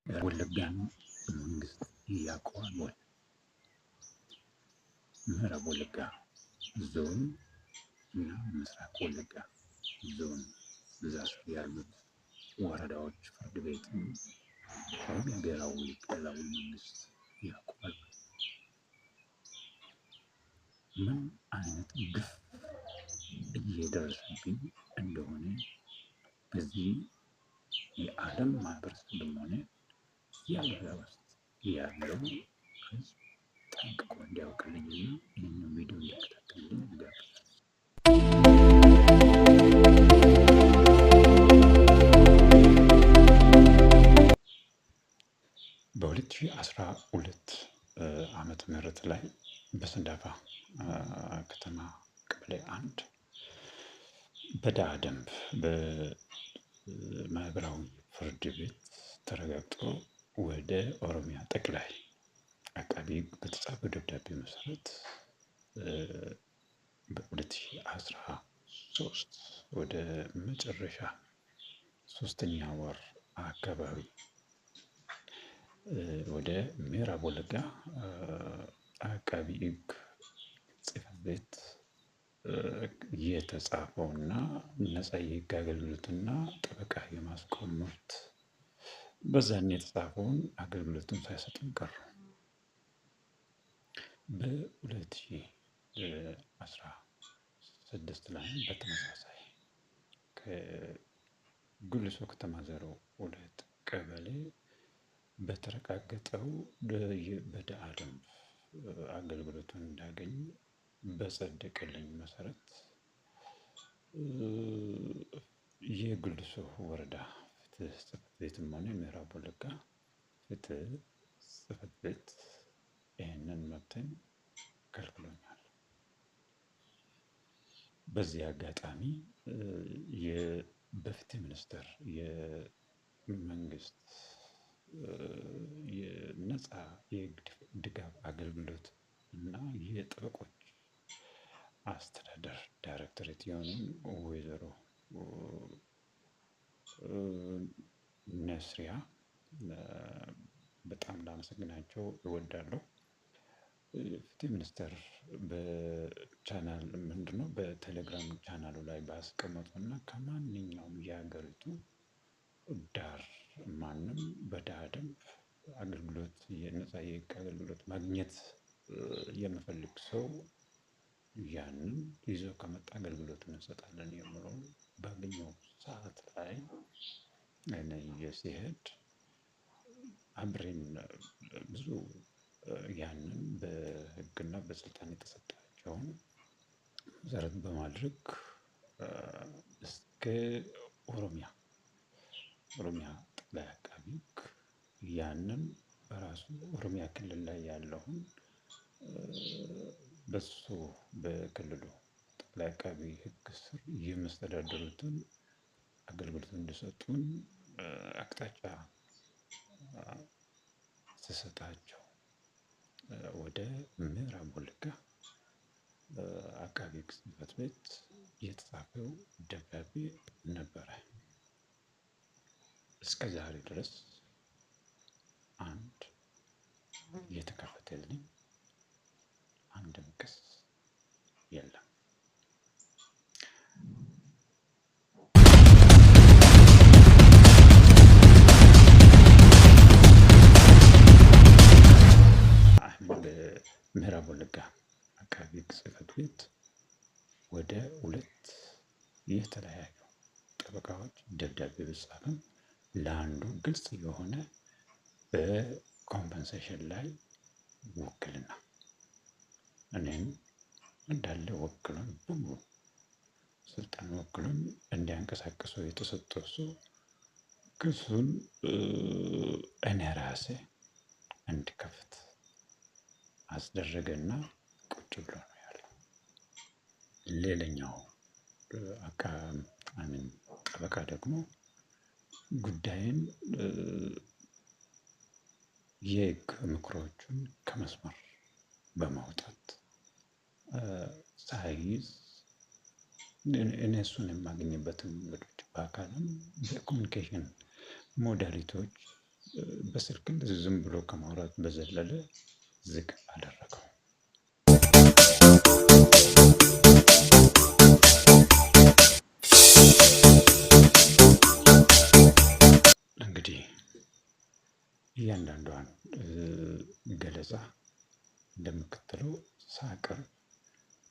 ወለጋን መንግስት ያውቀዋል ወይ? ምዕራብ ወለጋ ዞን እና ምስራቅ ወለጋ ዞን እዛ ስር ያሉት ወረዳዎች ፍርድ ቤትን ኦሮሚያ ብሔራዊ ክልላዊ መንግስት ያውቀዋል? ምን አይነት ግፍ እየደረሰብኝ እንደሆነ በዚህ የዓለም ማህበረሰብም ሆነ የአገር ውስጥ ያለው ህዝብ ጠንቅቆ እንዲያውቅልኝና ይህንን ቪዲዮ እንዲከታተልልኝ እጋብዛለሁ። በ2012 ዓመተ ምህረት ላይ በሰንዳፋ ከተማ ቀበሌ 1 በደሃ ደንብ በማህበራዊ ፍርድ ቤት ተረጋግጦ ወደ ኦሮሚያ ጠቅላይ አቃቤ ሕግ በተጻፈው ደብዳቤ መሰረት በ2013 ወደ መጨረሻ ሶስተኛ ወር አካባቢ ወደ ምዕራብ ወለጋ አቃቤ ሕግ ጽሕፈት ቤት የተጻፈውና ነፃ የሕግ አገልግሎትና ጠበቃ የማስቆም መብት በዛን የተጻፈውን አገልግሎቱን ሳይሰጡን ቀሩ። በ2016 ላይ በተመሳሳይ ከጉልሶ ከተማ 02 ቀበሌ በተረጋገጠው በደሃ ደንብ አገልግሎቱን እንዳገኝ በጸደቀልኝ መሰረት የጉልሶ ወረዳ ፍትህ ጽሕፈት ቤትም ሆነ ምዕራብ ወለጋ ፍትህ ጽሕፈት ቤት ይህንን መብትን ከልክሎኛል። በዚህ አጋጣሚ በፍትህ ሚኒስቴር የመንግስት የነፃ የህግ ድጋፍ አገልግሎት እና የጠበቆች አስተዳደር ዳይሬክቶሬት የሆኑን ወይዘሮ ነስሪያ በጣም ላመሰግናቸው እወዳለሁ። ፍትህ ሚኒስቴር በቻናል በቴሌግራም ቻናሉ ላይ ባስቀመጡና ከማንኛውም የሀገሪቱ ዳር ማንም በደሃ ደንብ አገልግሎት የነፃ የህግ አገልግሎት ማግኘት የሚፈልግ ሰው ያንን ይዞ ከመጣ አገልግሎቱን እንሰጣለን የሚለውን ባገኘው ሰዓት ላይ እኔ ሲሄድ አብሬን ብዙ ያንን በህግና በስልጣን የተሰጣቸውን መሰረት በማድረግ እስከ ኦሮሚያ ጠቅላይ አቃቤ ሕግ ያንን በራሱ ኦሮሚያ ክልል ላይ ያለውን በሱ በክልሉ ጠቅላይ አቃቤ ሕግ ስር የሚስተዳደሩትን አገልግሎት እንዲሰጡን አቅጣጫ ስሰጣቸው ወደ ምዕራብ ወለጋ አቃቤ ሕግ ጽሕፈት ቤት የተጻፈው ደብዳቤ ነበረ። እስከ ዛሬ ድረስ አንድ የተከፈተልኝ አንድም ክስ የለም። በምዕራብ ወለጋ አቃቤ ሕግ ጽሕፈት ቤት ወደ 2 የተለያዩ ጠበቃዎች ደብዳቤ ቢጻፍም ለአንዱ ግልጽ የሆነ በኮምፐንሴሽን ላይ ውክልና እኔም እንዳለ ወክሎን በሙሉ ስልጣን ወክሎን እንዲያንቀሳቅሰው የተሰጠው ሰው ክሱን እኔ ራሴ እንድከፍት አስደረገና ቁጭ ብሎ ነው ያለው። ሌላኛው ጠበቃ ደግሞ ጉዳይን የህግ ምክሮቹን ከመስመር በማውጣት ሳይዝ እኔ እሱን የማገኝበትን መንገዶች በአካልም በኮሚኒኬሽን ሞዳሊቲዎች በስልክ እንደዚህ ዝም ብሎ ከማውራት በዘለለ ዝግ አደረገው። እንግዲህ እያንዳንዷን ገለጻ እንደምከተለው ሳቀርብ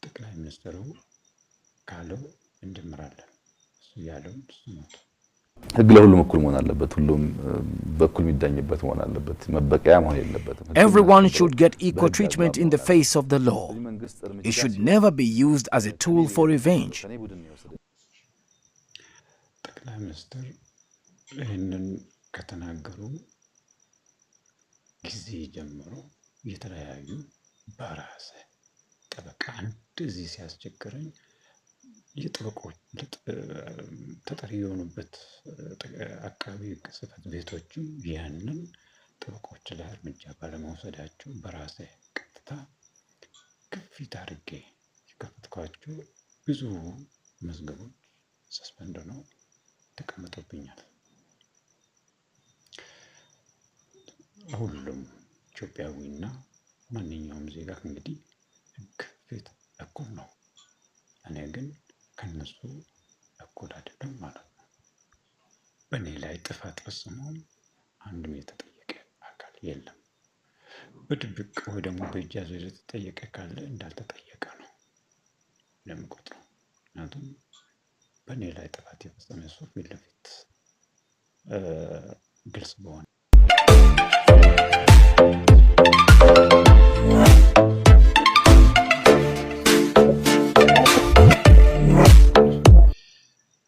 ጠቅላይ ሚኒስትሩ ካለው እንጀምራለን። እሱ ያለውን ስሙት። ህግ ለሁሉም እኩል መሆን አለበት። ሁሉም በኩል የሚዳኝበት መሆን አለበት። መበቀያ መሆን የለበትም። Everyone should get equal treatment in the face of the law. It should never be used as a tool for revenge. ጠቅላይ ሚኒስትር ይህንን ከተናገሩ ጊዜ ጀምሮ የተለያዩ በራሴ ጠበቃ እንደዚህ ሲያስቸግረኝ የጠበቆች ተጠሪ የሆኑበት አካባቢ ጽሕፈት ቤቶችም ያንን ጠበቆች ላይ እርምጃ ባለመውሰዳቸው በራሴ ቀጥታ ግፊት አድርጌ የከፈትኳቸው ብዙ መዝገቦች ሰስፔንድ ነው ተቀምጦብኛል። ሁሉም ኢትዮጵያዊና ማንኛውም ዜጋ እንግዲህ ሕግ ፊት እኩል ነው። እኔ ግን ከነሱ እኩል አይደለም ማለት ነው። በእኔ ላይ ጥፋት ፈጽመው አንድም የተጠየቀ አካል የለም። በድብቅ ወይ ደግሞ በእጅ አዙር የተጠየቀ ካለ እንዳልተጠየቀ ነው ለምቆጥረው። ምክንያቱም በእኔ ላይ ጥፋት የፈጸመ ሰው ፊት ለፊት ግልጽ በሆነ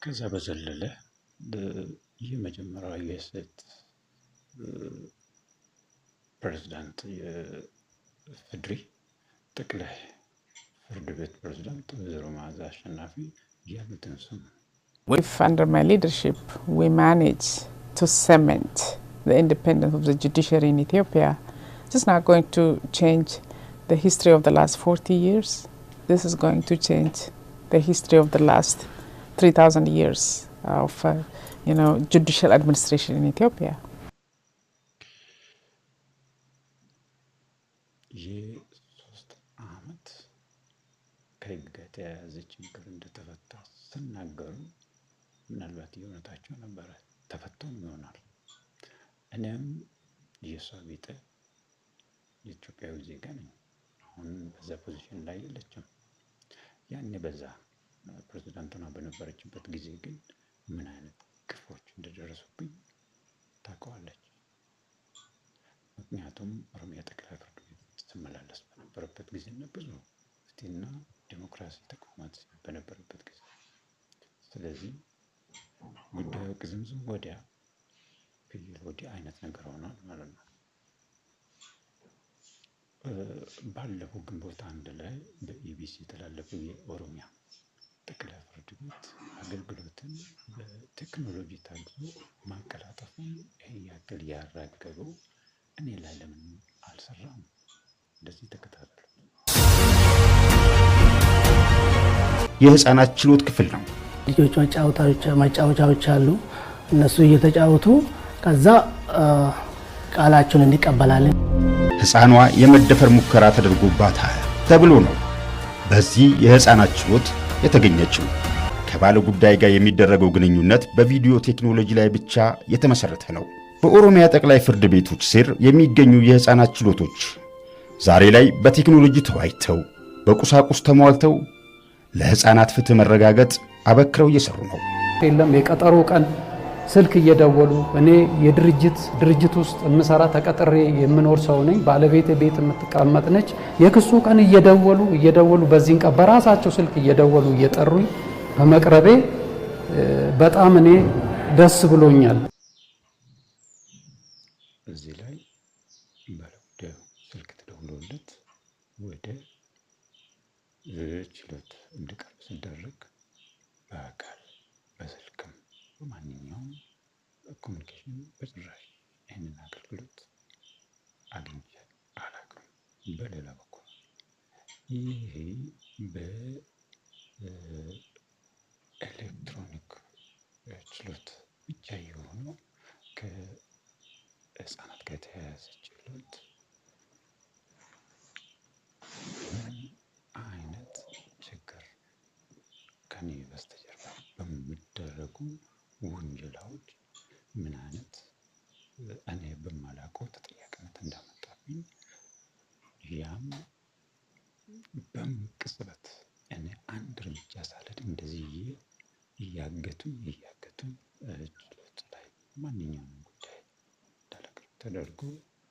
ከዛ በዘለለ የመጀመሪያው የሴት ፕሬዝዳንት የፍድሪ ጠቅላይ ፍርድ ቤት ፕሬዝዳንት ወይዘሮ መዓዛ አሸናፊ ያሉትን ስም If under my leadership we manage to cement the independence of the judiciary in Ethiopia, this is not going to change the history of the last 40 years. This is going to change the history of the last 3,000 years of, judicial administration in Ethiopia. የሶስት ዓመት ከህግ ጋር የተያያዘ ችግር እንደተፈታ ስናገሩ ምናልባት የእውነታቸው ነበረ፣ ተፈቶም ይሆናል። እኔም የእሷ ቢጤ የኢትዮጵያዊ ዜጋ ነኝ። አሁን በዛ ፖዚሽን ላይ የለችም። ያኔ በዛ ፕሬዝዳንቱና በነበረችበት ጊዜ ግን ምን አይነት ግፎች እንደደረሱብኝ ታውቀዋለች። ምክንያቱም ኦሮሚያ ጠቅላይ ፍርድ ቤት ስመላለስ በነበረበት ጊዜና ብዙ ፍትህና ዲሞክራሲ ተቋማት በነበረበት ጊዜ፣ ስለዚህ ጉዳዩ ቅዝምዝም ወዲያ ፍየል ወዲያ አይነት ነገር ሆኗል ማለት ነው። ባለፈው ግንቦት 1 ላይ በኢቢሲ የተላለፈው የኦሮሚያ ጠቅላይ ፍርድ ቤት አገልግሎትን በቴክኖሎጂ ታግዞ ማቀላጠፉን ይሄን ያክል ያራገበው እኔ ላይ ለምን አልሰራም? እንደዚህ ተከታተሉ። የህፃናት ችሎት ክፍል ነው። ልጆች መጫወቻዎች አሉ። እነሱ እየተጫወቱ ከዛ ቃላቸውን እንቀበላለን። ህፃኗ የመደፈር ሙከራ ተደርጎባታል ተብሎ ነው በዚህ የህፃናት ችሎት የተገኘችው። ከባለ ጉዳይ ጋር የሚደረገው ግንኙነት በቪዲዮ ቴክኖሎጂ ላይ ብቻ የተመሰረተ ነው። በኦሮሚያ ጠቅላይ ፍርድ ቤቶች ስር የሚገኙ የህፃናት ችሎቶች ዛሬ ላይ በቴክኖሎጂ ተዋይተው በቁሳቁስ ተሟልተው ለህፃናት ፍትህ መረጋገጥ አበክረው እየሰሩ ነው። የለም የቀጠሮ ቀን ስልክ እየደወሉ እኔ ድርጅት ውስጥ የምሰራ ተቀጥሬ የምኖር ሰው ነኝ። ባለቤቴ ቤት የምትቀመጥ ነች። የክሱ ቀን እየደወሉ በዚህን ቀን በራሳቸው ስልክ እየደወሉ እየጠሩኝ በመቅረቤ በጣም እኔ ደስ ብሎኛል። እዚህ ላይ ባለጉዳዩ ስልክ ተደውሎለት ወደ ችሎት እንዲቀርብ ሲደረግ በአካል በስልክም በማንኛውም ኮሚኒኬሽን በጭራሽ ይህንን አገልግሎት አግኝቼ አላውቅም። በሌላ በኩል ይሄ በኤሌክትሮኒክ ችሎት ብቻ የሆነው ከ ለህፃናት ጋር የተያያዘ ችሎት ምን አይነት ችግር ከኔ በስተጀርባ በሚደረጉ ወንጀላዎች ምን አይነት እኔ በማላውቀው ተጠያቂነት እንዳመጣብኝ ያም በቅጽበት እኔ አንድ እርምጃ ሳልሄድ እንደዚህ እያገቱኝ ችሎት ላይ ማንኛውም ጉዳይ እንዳላቀርብ ተደርጎ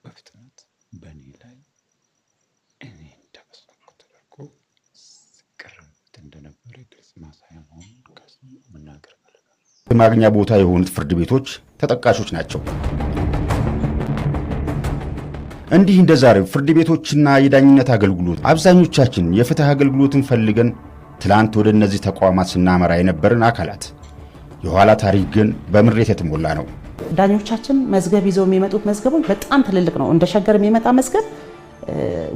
በፍጥነት በእኔ ላይ እኔ እንደፈጸምኩ ተደርጎ ሲቀርብበት እንደነበረ ግልጽ ማሳያ መሆኑን ከዚህ መናገር እፈልጋለሁ። የማግኛ ቦታ የሆኑት ፍርድ ቤቶች ተጠቃሾች ናቸው። እንዲህ እንደ ዛሬው ፍርድ ቤቶችና የዳኝነት አገልግሎት አብዛኞቻችን የፍትህ አገልግሎትን ፈልገን ትላንት ወደ እነዚህ ተቋማት ስናመራ የነበርን አካላት የኋላ ታሪክ ግን በምሬት የተሞላ ነው። ዳኞቻችን መዝገብ ይዘው የሚመጡት መዝገቦች በጣም ትልልቅ ነው። እንደ ሸገር የሚመጣ መዝገብ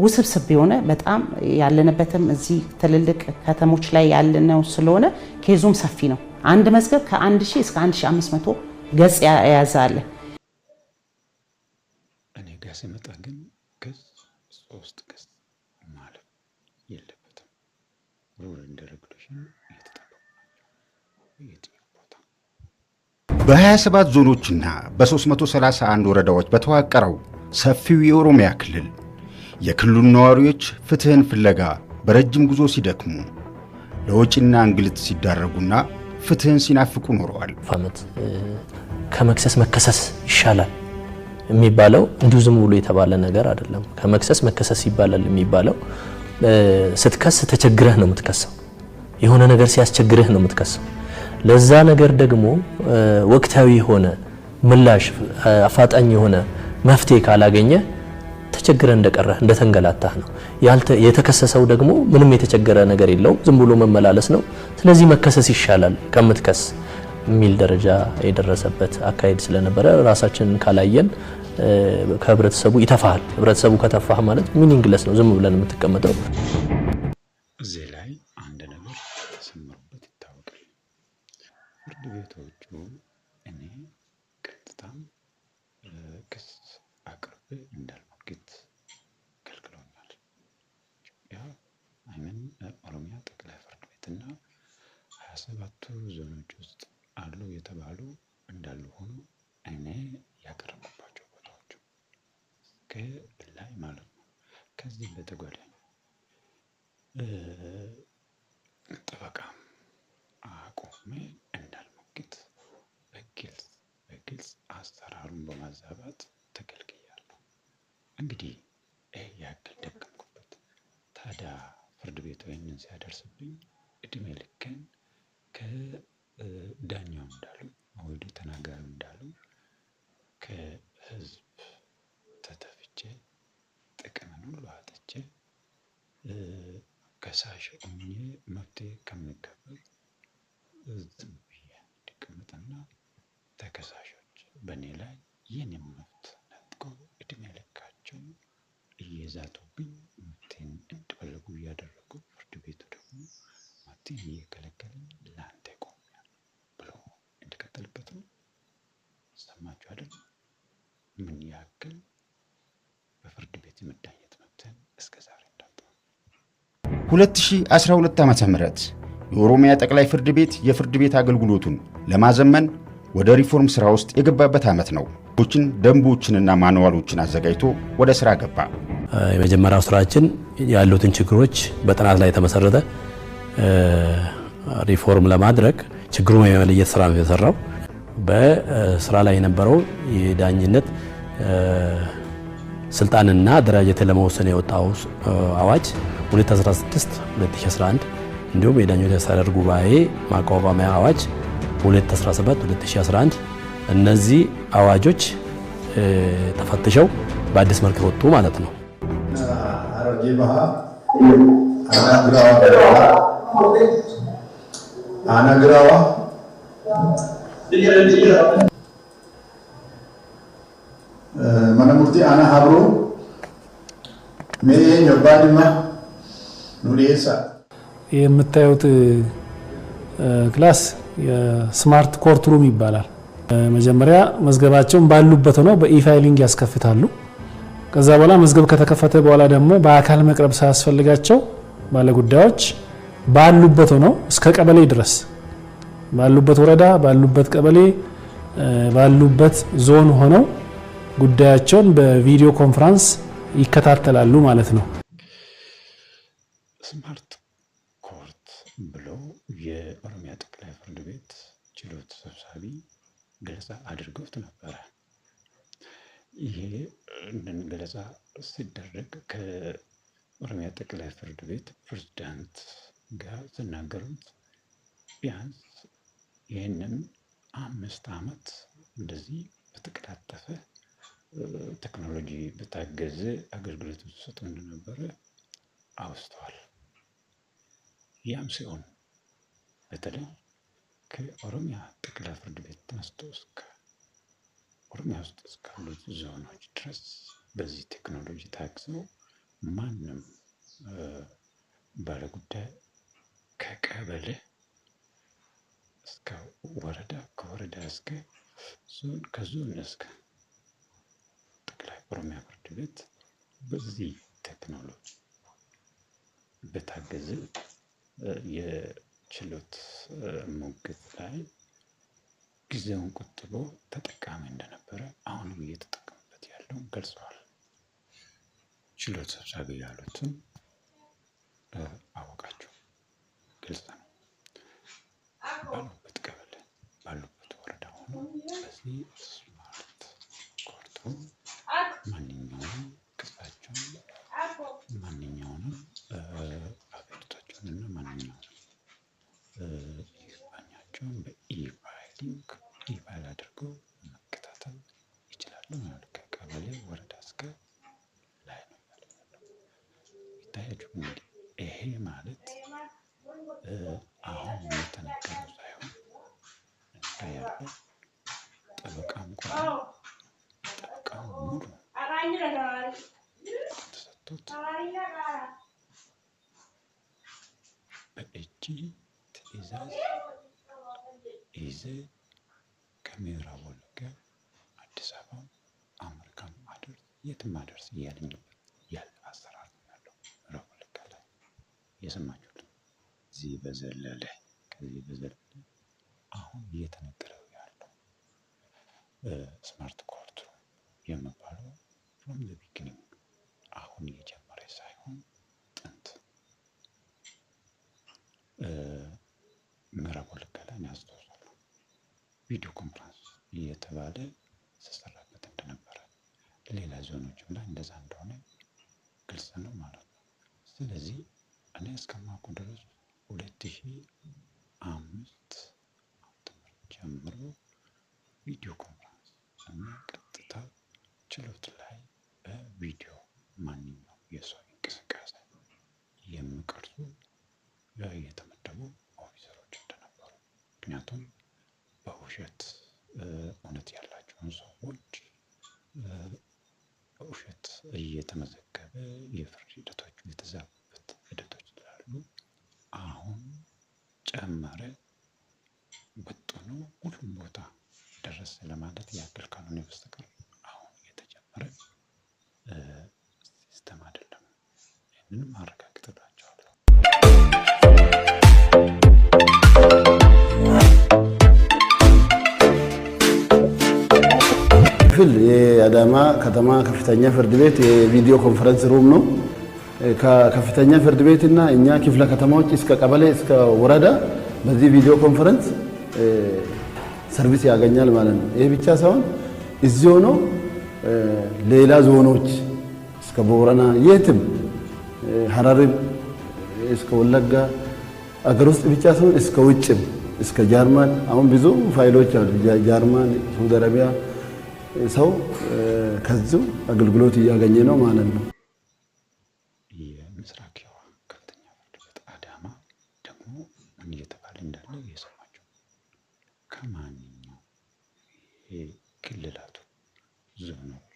ውስብስብ የሆነ በጣም ያለንበትም እዚህ ትልልቅ ከተሞች ላይ ያለነው ስለሆነ ኬዙም ሰፊ ነው። አንድ መዝገብ ከ1000 እስከ 1500 ገጽ ያያዛል። እኔ ጋር ሲመጣ ግን ክስ 3 ክስ ማለት የለበትም። ሩል እንደ ሬጉሌሽን እየተጠበቁ ናቸው። በ27 ዞኖችና በ331 ወረዳዎች በተዋቀረው ሰፊው የኦሮሚያ ክልል የክልሉ ነዋሪዎች ፍትህን ፍለጋ በረጅም ጉዞ ሲደክሙ ለወጪና እንግልት ሲዳረጉና ፍትህን ሲናፍቁ ኖረዋል። ዓመት ከመክሰስ መከሰስ ይሻላል የሚባለው እንዲሁ ዝም ብሎ የተባለ ነገር አይደለም። ከመክሰስ መከሰስ ይባላል የሚባለው ስትከስ ተቸግረህ ነው የምትከሰው። የሆነ ነገር ሲያስቸግርህ ነው የምትከሰው። ለዛ ነገር ደግሞ ወቅታዊ የሆነ ምላሽ አፋጣኝ የሆነ መፍትሄ ካላገኘ ተቸግረህ እንደቀረህ እንደተንገላታህ ነው። የተከሰሰው ደግሞ ምንም የተቸገረ ነገር የለውም፣ ዝም ብሎ መመላለስ ነው። ስለዚህ መከሰስ ይሻላል ከምትከስ የሚል ደረጃ የደረሰበት አካሄድ ስለነበረ ራሳችንን ካላየን ከህብረተሰቡ ይተፋል። ህብረተሰቡ ከተፋህ ማለት ሚኒንግለስ ነው፣ ዝም ብለን የምትቀመጠው። እዚህ ላይ አንድ ነገር ተሰምሮበት ይታወቃል። ፍርድ ቤቶቹ እኔ ቀጥታም ክስ አቅርቤ እንዳልሞግት ከልክለውኛል። ኢትዮጵያ ኦሮሚያ ጠቅላይ ፍርድ ቤትና 27ቱ ዞኖች ውስጥ አሉ የተባሉ እንዳሉ ሆኖ እኔ ያቀረብኩባቸው ቦታዎች ላይ ማለት ነው። ከዚህ በተጓዳኝ ጠበቃ አቆሜ እንዳልሞግት በግልጽ አሰራሩን በማዛባት ተከልክያለሁ። እንግዲህ ይህ ያክል ደከምኩበት። ታዲያ ፍርድ ቤቱ ይህንን ሲያደርስብኝ እድሜ ልኬን ከዳኛው እንዳሉ ወይዶ ተናጋሪ እንዳሉ ከህዝብ ተተፍቼ ጥቅምን ሁሉ አጥቼ ከሳሽ ሆኜ መብቴ ከሚከበር ዝም ብዬ እንድቀመጥና ተከሳሾች በእኔ ላይ የኔን መብት ነጥቀው እድሜ ልካቸው እየዛቱብኝ መብቴን እንደፈለጉ እያደረጉ ፍርድ ቤቱ ደግሞ መብቴን እየከለከለኝ ለአንተ ቆሜያለሁ ብሎ እንድቀጥልበት ነው። ሰማችሁ አይደል? ምን ያክል በፍርድ ቤት የመዳኘት መብትን እስከ ዛሬ እንዳጣ። 2012 ዓ.ም የኦሮሚያ ጠቅላይ ፍርድ ቤት የፍርድ ቤት አገልግሎቱን ለማዘመን ወደ ሪፎርም ስራ ውስጥ የገባበት ዓመት ነው። ደንቦችንና ማንዋሎችን አዘጋጅቶ ወደ ስራ ገባ። የመጀመሪያው ስራችን ያሉትን ችግሮች በጥናት ላይ የተመሰረተ ሪፎርም ለማድረግ ችግሩን የመለየት ስራ ነው የተሰራው። በስራ ላይ የነበረው የዳኝነት ስልጣንና አደራጀት ለመወሰን የወጣው አዋጅ 216/2011 እንዲሁም የዳኞች አስተዳደር ጉባኤ ማቋቋሚያ አዋጅ 217/2011 እነዚህ አዋጆች ተፈትሸው በአዲስ መልክ ወጡ ማለት ነው። አናግራዋ መነሙርቲ አና ሀብሮ ሜ ነባድማ ኑሪሳ የምታዩት ክላስ የስማርት ኮርትሩም ይባላል። መጀመሪያ መዝገባቸውን ባሉበት ሆነው በኢፋይሊንግ ያስከፍታሉ። ከዛ በኋላ መዝገብ ከተከፈተ በኋላ ደግሞ በአካል መቅረብ ሳያስፈልጋቸው ባለጉዳዮች ባሉበት ሆነው እስከ ቀበሌ ድረስ ባሉበት ወረዳ፣ ባሉበት ቀበሌ፣ ባሉበት ዞን ሆነው ጉዳያቸውን በቪዲዮ ኮንፈረንስ ይከታተላሉ ማለት ነው። ስማርት ኮርት ብለው የኦሮሚያ ጠቅላይ ፍርድ ቤት ችሎት ሰብሳቢ ገለጻ አድርገውት ነበረ። ይሄ ገለጻ ሲደረግ ከኦሮሚያ ጠቅላይ ፍርድ ቤት ፕሬዝዳንት ጋር ሲናገሩት ቢያንስ ይህንን 5 ዓመት እንደዚህ በተቀላጠፈ ቴክኖሎጂ በታገዘ አገልግሎት ሲሰጡ እንደነበረ አውስተዋል። ያም ሲሆን በተለይ ከኦሮሚያ ጠቅላይ ፍርድ ቤት ተነስቶ እስከ ኦሮሚያ ውስጥ እስካሉት ዞኖች ድረስ በዚህ ቴክኖሎጂ ታግዘው ማንም ባለጉዳይ ከቀበሌ እስከ ወረዳ፣ ከወረዳ እስከ ዞን፣ ከዞን እስከ ጠቅላይ ኦሮሚያ ፍርድ ቤት በዚህ ቴክኖሎጂ በታገዘ የችሎት ሙግት ላይ ጊዜውን ቆጥቦ ተጠቃሚ እንደነበረ አሁንም እየተጠቀሙበት ያለውን ገልጸዋል። ችሎት ሰብሳቢ ያሉትን አወቃቸው፣ ግልጽ ነው። ባሉበት ቀበሌ ባሉበት ወረዳ ሆኖ በዚህ ስማርት ኮርቱ ማንኛውንም ክሳቸውን ማንኛውንም አቤቱታቸውንና ማንኛውንም ይግባኛቸውን በኢፋይሊንግ ኢፋይል አድርገው መከታተል ይችላሉ ማለት ከቀበሌ ወረዳ እስከ ላይ ነው ማለት ነው። ይታያችሁ እንግዲህ ይሄ ማለት አሁን የተነገረው ሳይሆን ያለው ጠበቃም ጠበቃም ሙሉ ተሰጥቶት በእጅ ትዕዛዝ ይዘ ከምዕራብ ወለጋ አዲስ አበባ አሜሪካን አደርስ የትም አደርስ እያለኝበት ያለ አሰራር ነው ያለው ምዕራብ ወለጋ ላይ የሰማችሁት። ከዚህ በዘለለ አሁን እየተነገረው ያለው ስማርት ኮርት የሚባለው ፍሮም ዘ ቢጊኒንግ አሁን እየጀመረ ሳይሆን ጥንት ምዕራብ ወለጋ ላይ ያስታውሳሉ። ቪዲዮ ኮንፈረንስ እየተባለ ሲሰራበት እንደነበረ ሌላ ዞኖችም ላይ እንደዛ እንደሆነ ግልጽ ነው ማለት ነው። ስለዚህ እኔ እስከማውቁ ድረስ 2005 ጀምሮ ቪዲዮ ኮንፈረንስ እና ቀጥታ ችሎት ላይ በቪዲዮ ማንኛውም የሰው እንቅስቃሴ የሚቀርጹ የተመደቡ ኦፊሰሮች እንደነበሩ፣ ምክንያቱም በውሸት እውነት ያላቸውን ሰዎች በውሸት እየተመዘገበ የፍርድ ሂደቶች የተዛቡበት ሂደቶች ስላሉ አሁን ጨመረ ወጥ ነው ሁሉም ቦታ ደረሰ ለማለት ያክል ካልሆነ በስተቀር አሁን የተጀመረ ሲስተም አይደለም። ይህንንም አረጋግጥላቸዋለሁ። ክፍል የአዳማ ከተማ ከፍተኛ ፍርድ ቤት የቪዲዮ ኮንፈረንስ ሩም ነው። ከከፍተኛ ፍርድ ቤትና እኛ ክፍለ ከተማዎች እስከ ቀበሌ እስከ ወረዳ በዚህ ቪዲዮ ኮንፈረንስ ሰርቪስ ያገኛል ማለት ነው። ይሄ ብቻ ሳይሆን እዚህ ሆኖ ሌላ ዞኖች እስከ ቦረና የትም ሐረርም እስከ ወለጋ አገር ውስጥ ብቻ ሳይሆን እስከ ውጭም እስከ ጀርመን አሁን ብዙ ፋይሎች አሉ። ጀርመን፣ ሳውዲ አረቢያ ሰው ከዚሁ አገልግሎት እያገኘ ነው ማለት ነው። የምስራቅ ሸዋ ከፍተኛ ፍርድ ቤት አዳማ ደግሞ ምን እየተባለ እንዳለ እየሰማችሁ ከማንኛው ክልላቱ ዞኖች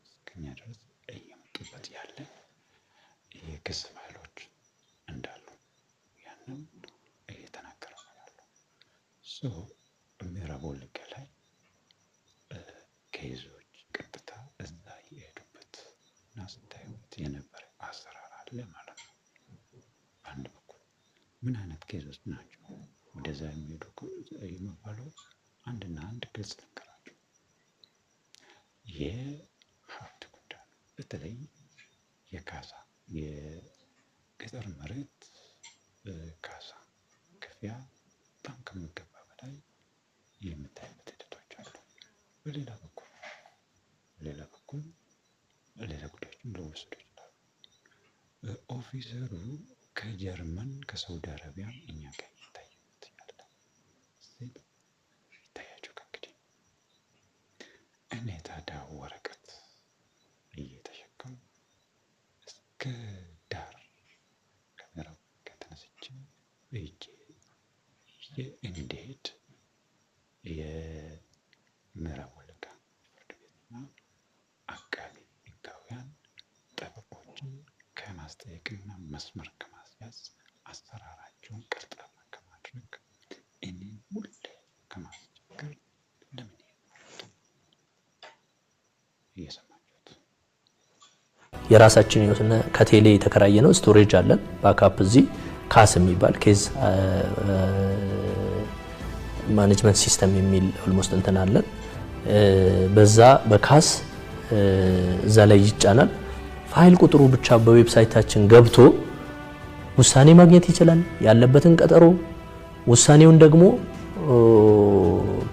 እስከኛ ድረስ እየመጡበት ያለ የክስ ፋይሎች እንዳሉ ያንን እየተናገረ ነው ያለው። ምዕራብ ወለጋ ላይ የነበረ አሰራር አለ ማለት ነው። በአንድ በኩል ምን አይነት ኬዞች ናቸው ወደዛ የሚሄዱ የሚባለው አንድና አንድ ግልጽ ነገራቸው የሀብት ጉዳይ ነው። በተለይ የካሳ የገጠር መሬት ካሳ ክፍያ በጣም ከሚገባ በላይ የምታይበት ሂደቶች አሉ። በሌላ በኩል ሌላ ጉዳዮችም ሊወሰዱ ይችላሉ። ኦፊሰሩ ከጀርመን ከሳውዲ አረቢያ እኛ ጋር ይታያል ይታያቸው ከእንግዲህ እኔ ታዲያ ወረቀት እየተሸከሙ እስከ ዳር ካሜራው ከተነስቼ እጄ እንዴት የምዕራብ ወለጋ ፍርድ ቤትና አቃቢ ሕጋውያን ጠበቆችን ከማስጠየቅና መስመር ከማስያዝ አሰራራቸውን ቀልጣፋ ከማድረግ እኔን ሁሌ ከማስቸገር ለምን እየሰማችሁት የራሳችን የሆነ ከቴሌ የተከራየ ነው ስቶሬጅ አለን። ባካፕ እዚህ ካስ የሚባል ኬዝ ማኔጅመንት ሲስተም የሚል ኦልሞስት እንትን አለን። በዛ በካስ እዛ ላይ ይጫናል። ፋይል ቁጥሩ ብቻ በዌብሳይታችን ገብቶ ውሳኔ ማግኘት ይችላል። ያለበትን ቀጠሮ ውሳኔውን ደግሞ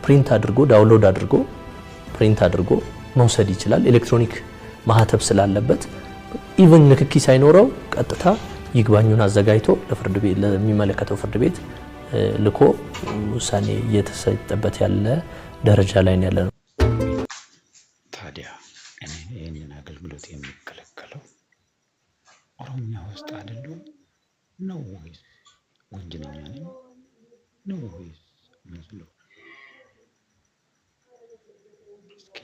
ፕሪንት አድርጎ ዳውንሎድ አድርጎ ፕሪንት አድርጎ መውሰድ ይችላል። ኤሌክትሮኒክ ማህተብ ስላለበት ኢቭን ንክኪ ሳይኖረው ቀጥታ ይግባኙን አዘጋጅቶ ለፍርድ ቤት ለሚመለከተው ፍርድ ቤት ልኮ ውሳኔ እየተሰጠበት ያለ ደረጃ ላይ ነው ያለነው። ታዲያ እኔ ይህንን አገልግሎት የሚከለከለው ኦሮሚያ ውስጥ አይደለም ነው ወይስ ወንጀለኛ ነኝ ነው ወይስ መስሎ? እስኪ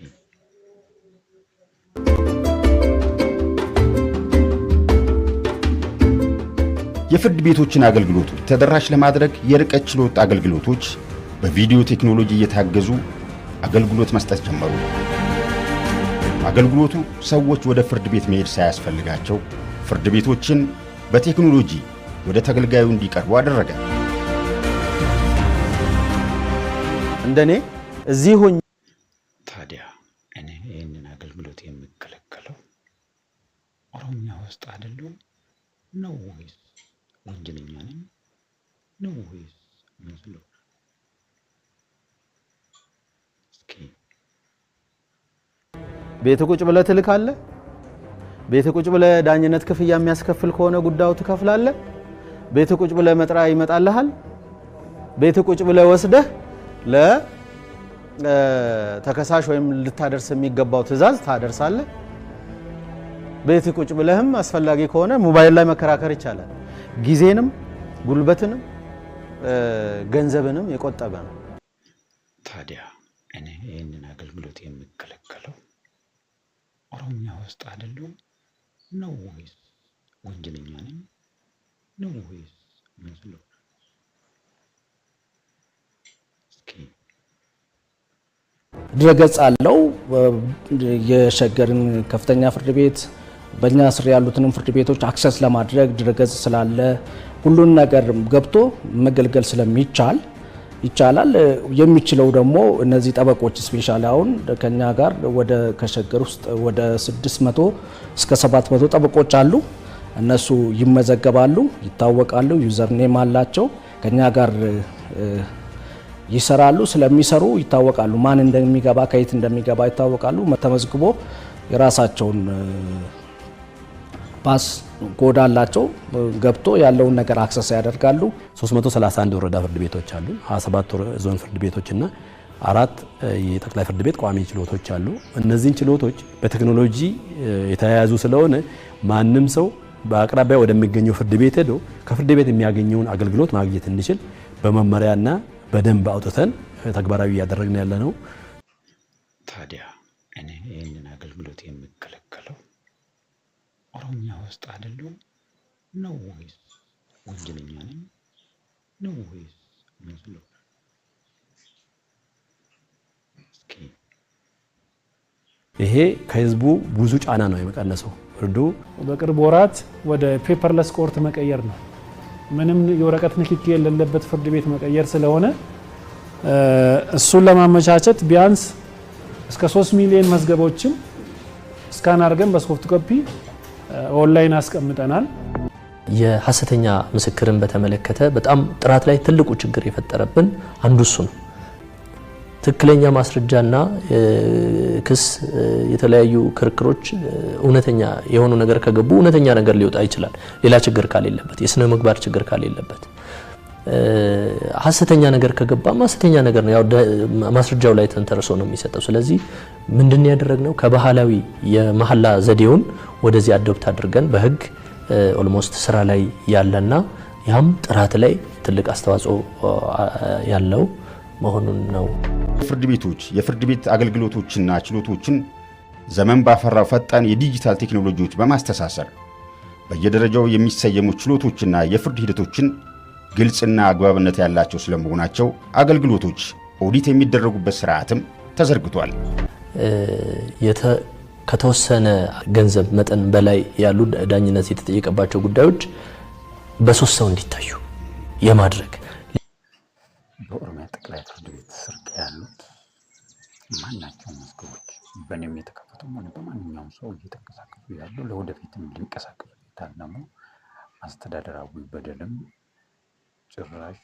የፍርድ ቤቶችን አገልግሎቶች ተደራሽ ለማድረግ የርቀት ችሎት አገልግሎቶች በቪዲዮ ቴክኖሎጂ እየታገዙ አገልግሎት መስጠት ጀመሩ። አገልግሎቱ ሰዎች ወደ ፍርድ ቤት መሄድ ሳያስፈልጋቸው ፍርድ ቤቶችን በቴክኖሎጂ ወደ ተገልጋዩ እንዲቀርቡ አደረገ። እንደኔ እዚህ ሆኜ ታዲያ እኔ ይህንን አገልግሎት የሚከለከለው ኦሮሚያ ውስጥ አይደለም ነው ወይስ ወንጀለኛ ነኝ ነው ወይስ መስሎ? እስኪ ቤት ቁጭ ብለህ ትልካለህ። ቤት ቁጭ ብለህ ዳኝነት ክፍያ የሚያስከፍል ከሆነ ጉዳዩ ትከፍላለህ። ቤት ቁጭ ብለህ መጥራ ይመጣልሃል። ቤት ቁጭ ብለህ ወስደህ ለተከሳሽ ወይም ልታደርስ የሚገባው ትዕዛዝ ታደርሳለህ። ቤት ቁጭ ብለህም አስፈላጊ ከሆነ ሞባይል ላይ መከራከር ይቻላል። ጊዜንም ጉልበትንም ገንዘብንም የቆጠበ ነው። ታዲያ እኔ ይህንን አገልግሎት የሚከለከለው ኦሮሚያ ውስጥ አይደለም ነው ወይስ ወንጀለኛ ነኝ ነው ወይስ መስሎ? እስኪ ድረገጽ አለው። የሸገርን ከፍተኛ ፍርድ ቤት በእኛ ስር ያሉትንም ፍርድ ቤቶች አክሰስ ለማድረግ ድረገጽ ስላለ ሁሉን ነገር ገብቶ መገልገል ስለሚቻል ይቻላል። የሚችለው ደግሞ እነዚህ ጠበቆች ስፔሻሊ አሁን ከኛ ጋር ወደ ከሸገር ውስጥ ወደ 600 እስከ 700 ጠበቆች አሉ። እነሱ ይመዘገባሉ፣ ይታወቃሉ፣ ዩዘር ኔም አላቸው። ከኛ ጋር ይሰራሉ። ስለሚሰሩ ይታወቃሉ። ማን እንደሚገባ ከየት እንደሚገባ ይታወቃሉ። ተመዝግቦ የራሳቸውን ፓስ ኮድ አላቸው። ገብቶ ያለውን ነገር አክሰስ ያደርጋሉ። 331 ወረዳ ፍርድ ቤቶች አሉ። 27 ዞን ፍርድ ቤቶችና 4 የጠቅላይ ፍርድ ቤት ቋሚ ችሎቶች አሉ። እነዚህን ችሎቶች በቴክኖሎጂ የተያያዙ ስለሆነ ማንም ሰው በአቅራቢያ ወደሚገኘው ፍርድ ቤት ሄዶ ከፍርድ ቤት የሚያገኘውን አገልግሎት ማግኘት እንዲችል በመመሪያና በደንብ አውጥተን ተግባራዊ እያደረግን ያለ ነው። ታዲያ እኔ ይህንን አገልግሎት የሚከለከለው ኦሮሚያ ውስጥ አይደለም ነው ወይስ ወንጀለኛ ነኝ ነው ወይስ መስሎ? እስኪ ይሄ ከህዝቡ ብዙ ጫና ነው የመቀነሰው። ፍርዱ በቅርብ ወራት ወደ ፔፐርለስ ኮርት መቀየር ነው። ምንም የወረቀት ንክኪ የሌለበት ፍርድ ቤት መቀየር ስለሆነ እሱን ለማመቻቸት ቢያንስ እስከ 3 ሚሊዮን መዝገቦችን ስካን አድርገን በሶፍት ኮፒ ኦንላይን አስቀምጠናል። የሐሰተኛ ምስክርን በተመለከተ በጣም ጥራት ላይ ትልቁ ችግር የፈጠረብን አንዱ እሱ ነው። ትክክለኛ ማስረጃና ክስ የተለያዩ ክርክሮች እውነተኛ የሆኑ ነገር ከገቡ እውነተኛ ነገር ሊወጣ ይችላል። ሌላ ችግር ካሌለበት፣ የስነ ምግባር ችግር ካሌለበት። ሐሰተኛ ነገር ከገባ ሐሰተኛ ነገር ነው፣ ያው ማስረጃው ላይ ተንተርሶ ነው የሚሰጠው። ስለዚህ ምንድነው ያደረግነው? ከባህላዊ የመሐላ ዘዴውን ወደዚህ አዶፕት አድርገን በህግ ኦልሞስት ስራ ላይ ያለና ያም ጥራት ላይ ትልቅ አስተዋጽኦ ያለው መሆኑን ነው። ፍርድ ቤቶች የፍርድ ቤት አገልግሎቶችና ችሎቶችን ዘመን ባፈራው ፈጣን የዲጂታል ቴክኖሎጂዎች በማስተሳሰር በየደረጃው የሚሰየሙ ችሎቶችና የፍርድ ሂደቶችን ግልጽና አግባብነት ያላቸው ስለመሆናቸው አገልግሎቶች ኦዲት የሚደረጉበት ስርዓትም ተዘርግቷል። ከተወሰነ ገንዘብ መጠን በላይ ያሉ ዳኝነት የተጠየቀባቸው ጉዳዮች በሶስት ሰው እንዲታዩ የማድረግ በኦሮሚያ ጠቅላይ ፍርድ ቤት ስር ያሉት ማናቸውም መዝገቦች በእኔም የተከፈተው ሆነ በማንኛውም ሰው እየተንቀሳቀሱ ያሉ ለወደፊትም ሊንቀሳቀሱ የታለሙ አስተዳደራዊ በደልም ጭራሽ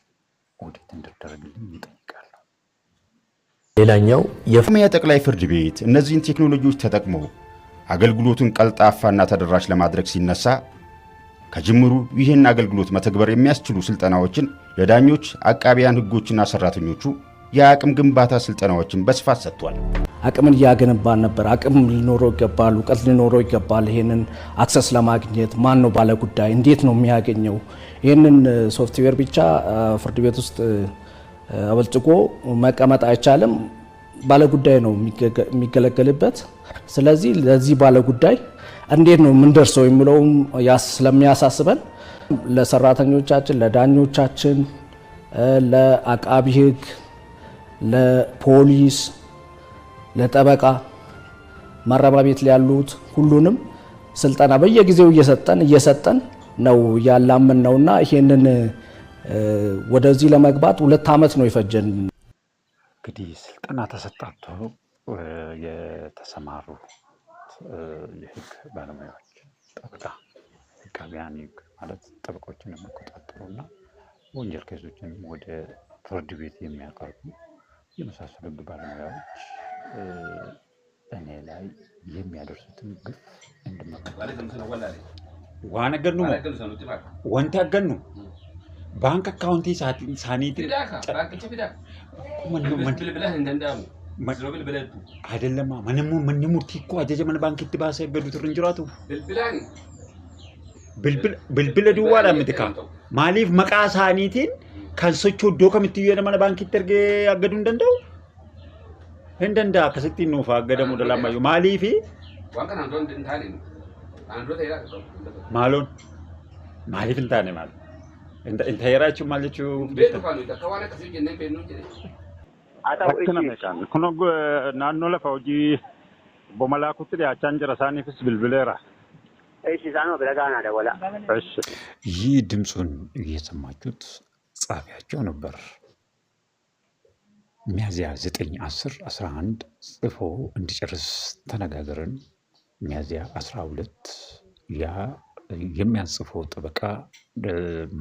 ኦዲት እንዲደረግልኝ ይጠይቃል። ሌላኛው የኦሮሚያ ጠቅላይ ፍርድ ቤት እነዚህን ቴክኖሎጂዎች ተጠቅሞ አገልግሎቱን ቀልጣፋና ተደራሽ ለማድረግ ሲነሳ ከጅምሩ ይህን አገልግሎት መተግበር የሚያስችሉ ስልጠናዎችን ለዳኞች፣ አቃቢያን ህጎችና ሰራተኞቹ የአቅም ግንባታ ስልጠናዎችን በስፋት ሰጥቷል። አቅምን እያገነባን ነበር። አቅም ሊኖረው ይገባል፣ እውቀት ሊኖረው ይገባል። ይሄንን አክሰስ ለማግኘት ማን ነው ባለ ጉዳይ፣ እንዴት ነው የሚያገኘው? ይህንን ሶፍትዌር ብቻ ፍርድ ቤት ውስጥ አበልጽጎ መቀመጥ አይቻልም። ባለ ጉዳይ ነው የሚገለገልበት። ስለዚህ ለዚህ ባለ ጉዳይ እንዴት ነው የምንደርሰው የሚለውም ስለሚያሳስበን ለሰራተኞቻችን፣ ለዳኞቻችን፣ ለአቃቢ ህግ፣ ለፖሊስ፣ ለጠበቃ፣ ማረሚያ ቤት ያሉት ሁሉንም ስልጠና በየጊዜው እየሰጠን ነው ያላምን ነውና ይሄንን ወደዚህ ለመግባት 2 ዓመት ነው የፈጀን። እንግዲህ ስልጠና ተሰጣቸው የተሰማሩ የህግ ባለሙያዎች ጠበቃ፣ አቃቢያን ህግ ማለት ጠበቆችን የሚቆጣጠሩና ወንጀል ኬዞችን ወደ ፍርድ ቤት የሚያቀርቡ የመሳሰሉ ህግ ባለሙያዎች እኔ ላይ የሚያደርሱትን ግፍ እንድመለከት ዋነገኑ ወንታገኑ ባንክ አካውንቲ ሳኒቲ አይደለም ምንም ሙርቲ እኮ አጀጀ መን ባንክ ይተባሰ ገዱት እንጅራቱ ብልብል ዱዋላ ምትካ ማሊፍ መቃ ሳኒቲን ካንሶቹ ዶ ከምትዩ የመን ባንክ ይተርገ ያገዱ እንደንደው እንደንዳ ከስቲ ነው ፋገደሙ ደላማዩ ማሊፊ ዋንከና ዶን እንታኔ አንዶ ተይራ ማሎን ማሊፍ እንታኔ ማለት እንተ የራችሁ ማለችሁ akkana meeshaan kun naannoo lafa hojii bomalakutti dhiyaachaa jira isaaniifis bilbileera. ይህ ድምፁን እየሰማችሁት ጻፊያቸው ነበር። ሚያዝያ 9 10 11 ጽፎ እንዲጨርስ ተነጋገርን። ሚያዝያ 12 ያ የሚያጽፈው ጠበቃ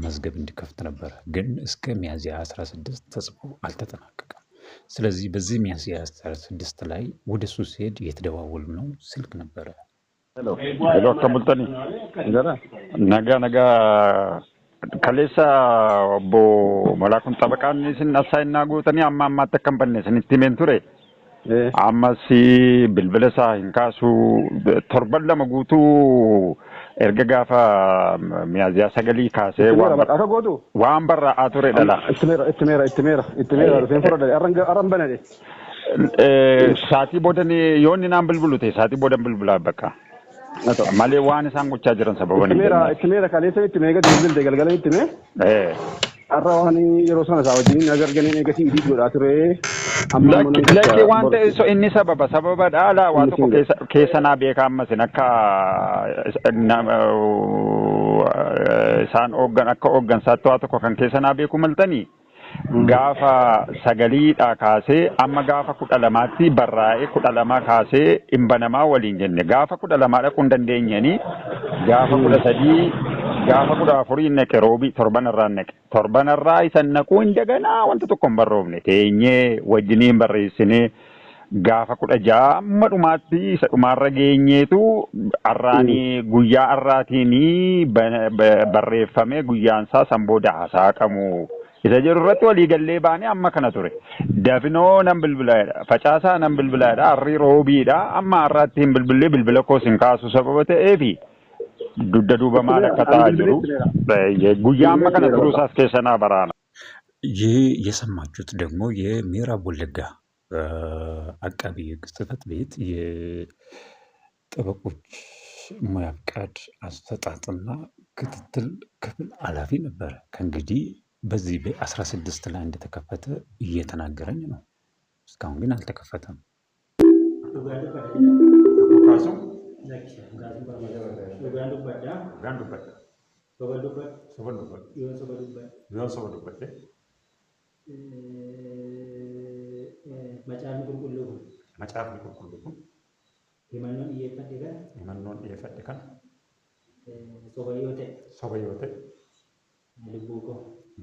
መዝገብ እንዲከፍት ነበር፣ ግን እስከ ሚያዝያ 16 ተጽፎ አልተጠናቀቀም። ስለዚህ በዚህ ሚያዝያ 16 ላይ ወደ እሱ ሲሄድ የተደዋወሉ ነው ስልክ ነበረ። ሄሎ ከሙልተኒ ነጋ ከሌሳ ቦ መላኩን ጠበቃን ሲናሳይና ጉተኒ አማማ ተከምበነ ስንቲሜን ቱሬ አማሲ ብልብለሳ እንካሱ ቶርበን ለመጉቱ erga gaafa miyaziya sagalii kaasee waan barra ature dhala ittimeera rufeen fura dhala arran banade saatii boodan yoonni naan bilbilute saatii boodan bilbilaa bakka malee waan isaan gochaa jiran sababan ittimeera kaleessa ittimeega bilbilte galgala ittime arra waan yeroo sana isaa wajjin agarganii eegatii idii godhaa ture Laki wanta so inni sababa dhala waa tokko keessa naa beekama sin akka isaan akka hooggansaatti waa tokko kan keessa naa beeku maltanii gaafa sagaliidha kaasee amma gaafa 12tti barraa'ee 12 kaasee imbanamaa waliin jenne gaafa 12 dhaquu hin dandeenyanii gaafa 13 gaafa 14 naqe roobii torbanarraa isan naquu hin daganaa wanta tokko hin barroofne teenyee wajjiniin barreessinee gaafa 16 amma dhumaatti isa dhumaarra geenyeetu arraanii guyyaa arraatiinii barreeffamee guyyaansaa sanbooda hasaaqamu. Isa jiru irratti walii gallee baane amma kana ture. Dafinoo nan bilbilaadha. Facaasaa nan bilbilaadha. Arrii roobiidha. Amma har'aatti hin bilbilee bilbila koos hin kaasu sababa ta'eefi dudda duuba maal akka ta'aa jiru. Guyyaa amma kana turuusaas keessa naa baraana. ይህ የሰማችሁት ደግሞ የምዕራብ ወለጋ አቃቢ ሕግ ጽሕፈት ቤት የጠበቆች ሙያ ፍቃድ አሰጣጥና ክትትል ክፍል ኃላፊ ነበረ። ከእንግዲህ በዚህ በ16 ላይ እንደተከፈተ እየተናገረኝ ነው። እስካሁን ግን አልተከፈተም። Macaafni qulqulluun himannoon dhiyeeffadhe kan soba yoo ta'e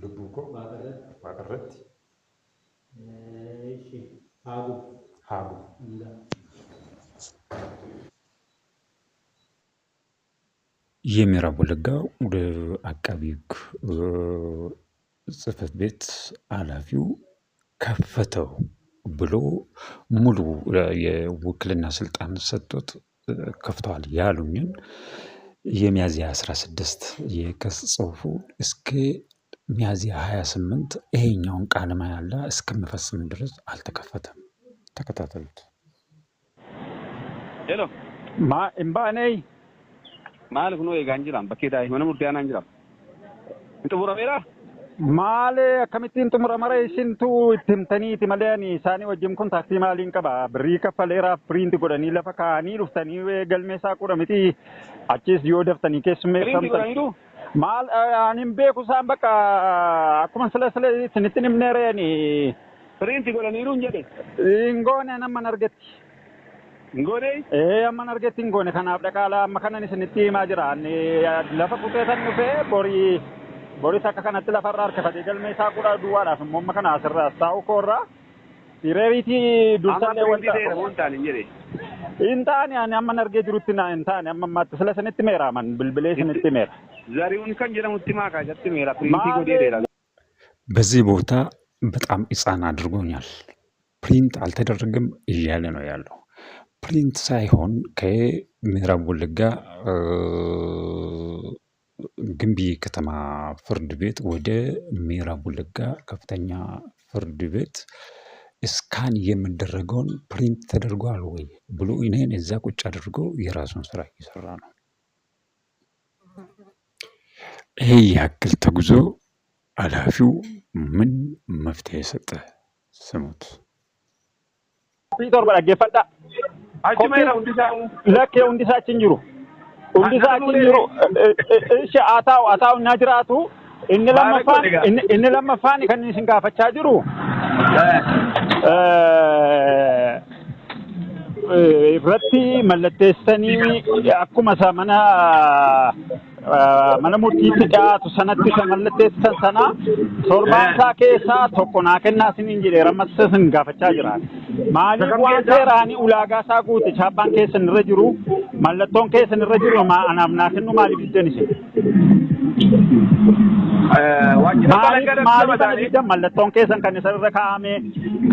lubbuu koo waaqarratti haagu. የምዕራብ ወለጋ አቃቢ ሕግ ጽሕፈት ቤት ኃላፊው ከፈተው ብሎ ሙሉ የውክልና ስልጣን ሰጥቶት ከፍተዋል ያሉኝን የሚያዝያ 16 የክስ ጽሑፉ እስከ ሚያዝያ 28 ይሄኛውን ቃለ መሃላ እስከምፈጽም ድረስ አልተከፈተም። ተከታተሉት። ሄሎ እምባኔይ ማልፍ ነው የጋንጅራም በኬዳ የሆነ ሙርዲያና እንጅራም እንጥቡራሜራ ማለ ከሚቲን ጥሙራመራ ይሽንቱ ትምተኒ ትመለኒ ሳኒ ወጅም ኮንታክት ማሊን ቀባ ብሪ ከፈሌራ ፕሪንት ጎደኒ ለፈካኒ ሉፍተኒ ገልሜሳ ቁረምቲ አቺስ ዮ ደፍተኒ ከስሜ ሰምተ ማል አኒም ቤኩ ሳም በቃ አኩመ ስለስለ ትንትንም ነረኒ ፕሪንት ጎደኒ ሩ እንጀደ እንጎነ ነመን አርገት እንጎነ አመን አርገት እንጎነ ከናብ ደቃላ መከነኒ ስንቲ ማጅራኒ ለፈቁቴተን ፈ ቦሪ Boris akka kanatti lafarraa harkifate galmee isaa qura duwwaadhaaf immoo amma kana asirraa taa'u koorraa sireeriitii dursallee wanta hin taane ani amma argee jirutti na hin taane amma ammaatti sila sinitti meera man bilbilee sinitti meera. Zariውን kan jedhamutti maakaa jatti meera ፕሪንት ጎዴዴራ በዚህ ቦታ በጣም ሕፃን አድርጎኛል። ፕሪንት አልተደረገም እያለ ነው ያለው። ፕሪንት ሳይሆን ከምዕራብ ወለጋ ግንቢ ከተማ ፍርድ ቤት ወደ ምዕራብ ወለጋ ከፍተኛ ፍርድ ቤት እስካን የሚደረገውን ፕሪንት ተደርጓል ወይ ብሎ እኔን እዛ ቁጭ አድርጎ የራሱን ስራ እየሰራ ነው። ይሄ ያክል ተጉዞ ኃላፊው ምን መፍትሄ ሰጠ? ስሙት። ፒተር በላጌፈዳ አጅሜራ ለከ እንዲሳችን ጅሩ እንዲሳችን ጅሩ እሺ አታው ናጅራቱ inni lammaffaan kan isin gaafachaa jiru irratti mallatteessanii akkuma isa mana murtiitti dhiyaatu sanatti isa mallatteessan sana torbaan isaa keessaa tokko naa kennaa isiniin jedhee rammas isin gaafachaa jiran. Maaliif waan seeraanii ulaagaa isaa guute chaappaan keessan irra jiru mallattoon keessan irra jiru anaaf naa kennu maaliif diddan isin? Maaliif mallattoon keessan kan isarra kaa'ame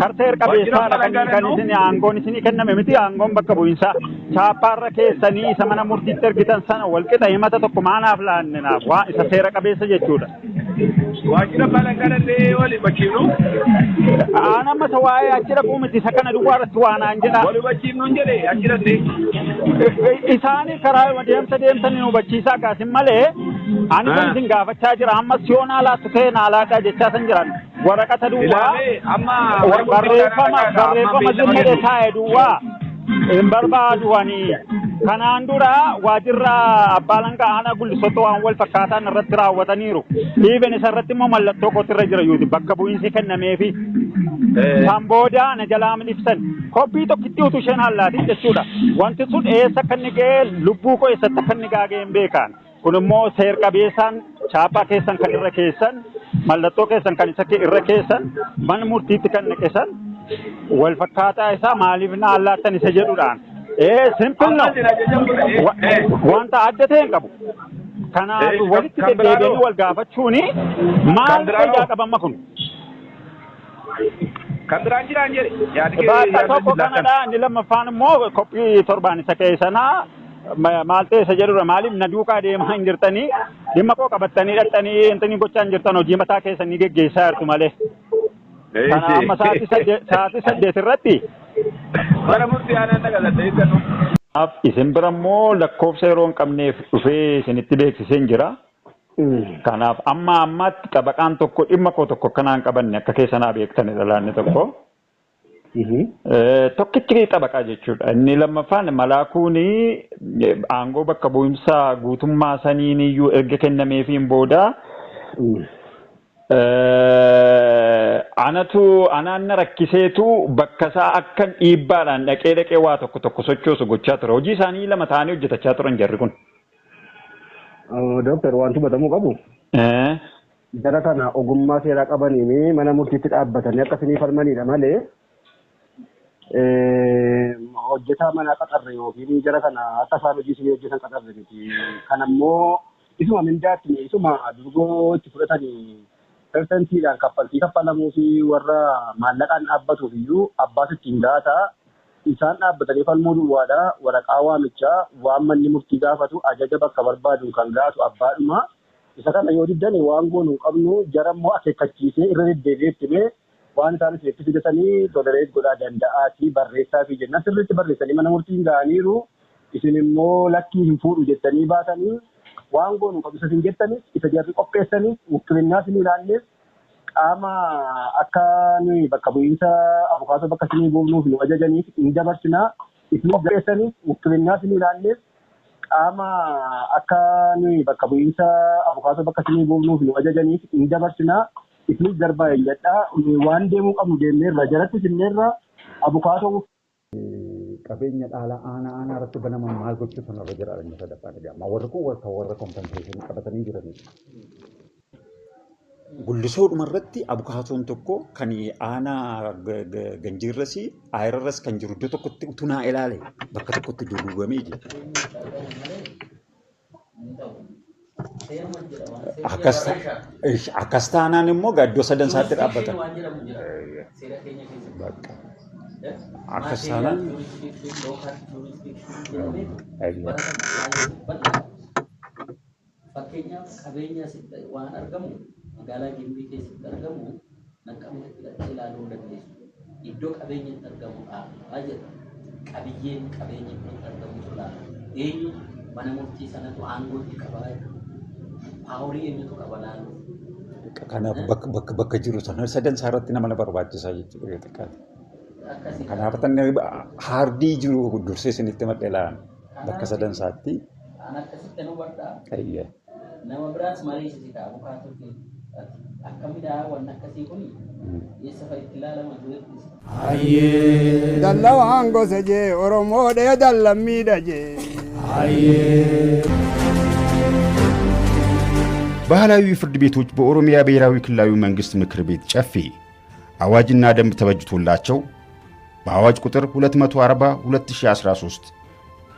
karteer qabeessaadha kan isin aangoon isinii kenname miti aangoon bakka bu'insa chaappaarra keessanii isa mana murtiitti ergitan sana walqixa himata tokko maanaaf laanninaaf waa isa seera qabeessa jechuudha. Waajjira balangalallee wali bakkiinu aanamma isa waa'ee achira quumiti isa kana duwwaa irratti waanaan jedha. Wali bakkiinu jedhe achirratti isaanii karaa deemsanii nu hubachiisaa kaasin malee ani kan isin gaafachaa jira ammas yoon haalaatti ta'e naalaadhaa jechaa san jiran waraqata duwwaa barreeffama zimmadhe taa'e duwwaa hin barbaadani. Kanaan dura waajjirra abbaa alangaa aanaa Gullisootti waan wal fakkaataan irratti raawwataniiru. Dhiiben isarratti immoo mallattoo kootirra jira yuuti bakka bu'iinsi kennameefi. Kan booda na jalaa milibsan koppii tokkitti utuu isheen hallaatiin jechuudha. Wanti sun eessa akka inni ga'e lubbuu koo eessatti akka inni gaagee hin beekan. Kun immoo seer qabeessaan chaappaa keessan kan irra keessan mallattoo keessan kan isa irra keessan mana murtiitti kan naqesan wal fakkaataa isaa maaliif na allaattan isa jedhuudhaan. Simple no. Wanta adda ta'e hin qabu. Kanaaf walitti deddeebi'anii wal gaafachuuni maal fayyaa qabamma kun? Kan biraan jiraan jedhe. Bakka tokko kanadha inni lammaffaan immoo koppii torbaan isa keessanaa maal ta'e isa jedhudha maaliif na duukaa deemaa hin jirtanii dhimma koo qabattanii dhaqxanii intanii gochaa hin jirtan hojii mataa keessanii geggeessaa jirtu malee. Kana amma sa'aatii 8 irratti. Mana murtii aanaan dhagaladha eeggatu. Isin bira immoo lakkoofsa yeroo hin qabneef dhufee isinitti beeksisee hin jira. Kanaaf amma ammatti xabaqaan tokko dhimma koo tokko akkanaa hin qabanne akka keessanaa beektanidha laanne tokko. Tokkichi xabaqaa jechuudha. Inni lammaffaan malaakuun aangoo bakka bu'insaa guutummaa saniin iyyuu erga kennameefiin booda anaan rakkiseetu bakka isaa akka dhiibbaadhaan dhaqee waa tokko sochoosu gochaa ture. Hojii isaanii lama ta'anii hojjetachaa turan jarri kun. Dooktar wanti hubatamuu qabu. Jara kana ogummaa seeraa qabaniin mana murtiitti dhaabbatanii akkasii falmanidha malee hojjetaa mana qaxarre yookiin jara kana akka isaan hojii isin hojjetan qaxarre miti. Kanammoo isuma mindaatti isuma durgoo itti fudhatanii persentiidhaan kaffalamuu fi warra maallaqaan dhaabbatuuf iyyuu abbaas ittiin gaata isaan dhaabbatanii falmuu duwwaadha. Waraqaa waamichaa waan manni murtii gaafatu ajaja bakka barbaadu kan gaatu abbaadhuma. Isa kana yoo diddani waan goonu hin qabnu jara immoo akeekkachiisee irra deddeebi'ee waan isaan itti fidatanii tolereet godhaa danda'aatii barreessaa fi jenna sirriitti barreessanii mana murtiin ga'aniiru isin immoo lakkii hin fuudhu jettanii baatanii waan goonu qabu isa isin jettanis isa jarri qopheessanis wukkilinnaa isin ilaalles qaama akka nuyi bakka bu'iinsa abukaatoo bakka isin buufnuuf nu ajajaniif hin dabarsinaa isin qopheessanis wukkilinnaa isin ilaalles qaama akka nuyi bakka bu'iinsa abukaatoo bakka isin buufnuuf nu ajajaniif hin dabarsinaa. Isnis darbaa eeyyadhaa waan deemuu qabnu deemneerra jalatti sinneerra abukaatoo. Qabeenya dhaala aanaa irratti banaman maal gochuutu narra jira inni sadaffaan jedhama. Warri kun warra kompenseeshinii qabatanii jiranidha. Gullisoodhuma irratti abukaatoon tokko kan aanaa ganjiirras ayirarras kan jiru iddoo tokkotti utunaa ilaale bakka tokkotti duugamee jira. Akkas taanaan immoo iddoo sadan isaatti dhaabbatan. Akkas taanaan fakkeenyaaf qabeenya waan argamu magaalaa Gimbii keessatti argamu naqqamatti ilaaluu dandeessu. Iddoo qabeenyi itti argamudha jedha. Qabiyyeen qabeenyi itti argamu ilaala. Eenyu mana murtii sanatu aangoo itti qabaa Paawulii eenyutu qaba naannoo. Kanaaf bakka jiru sana sadan isaa irratti nama barbaachisaa jechuudha xiqqaate. Kanaaf haardii jiru dursee isinitti maddeelaan bakka sadan isaatti. Kan akkasitti nu bardaa. Nama biraas mariisisa abukaatoo akkamidhaa waan akkasii kun eessa fa'itti ilaalama dureetti. Hayyee. Dallawaan gosa jee Oromoodhee dallammiidha jee. Hayyee. ባህላዊ ፍርድ ቤቶች በኦሮሚያ ብሔራዊ ክልላዊ መንግስት ምክር ቤት ጨፌ አዋጅና ደንብ ተበጅቶላቸው በአዋጅ ቁጥር 240/2013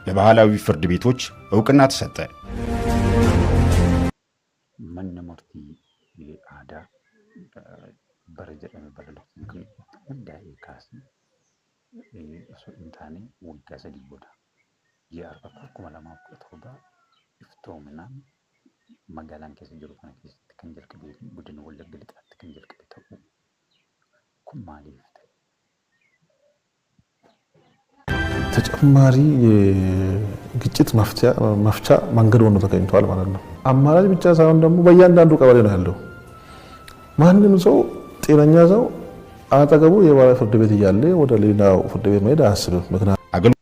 ለባህላዊ ፍርድ ቤቶች ዕውቅና ተሰጠ። መነ ሙርቲ አዳ በረጀነ በረለት እንዳይ ካስ እሱ እንታኔ ወጋሰ ዲቦዳ ያርባታ ኮማላማ ቆቶባ ኢፍቶምና magaalaan keessa jiru kana keessatti kan jalqabee fi guddina wallagga lixaatti kan jalqabe ta'uu kun maaliif ta'e? ተጨማሪ የግጭት መፍቻ መንገድ ሆኖ ተገኝቷል ማለት ነው። አማራጭ ብቻ ሳይሆን ደግሞ በእያንዳንዱ ቀበሌ ነው ያለው። ማንም ሰው ጤነኛ ሰው አጠገቡ የባለ ፍርድ ቤት እያለ ወደ ሌላው ፍርድ ቤት መሄድ አያስብም። ምክንያቱም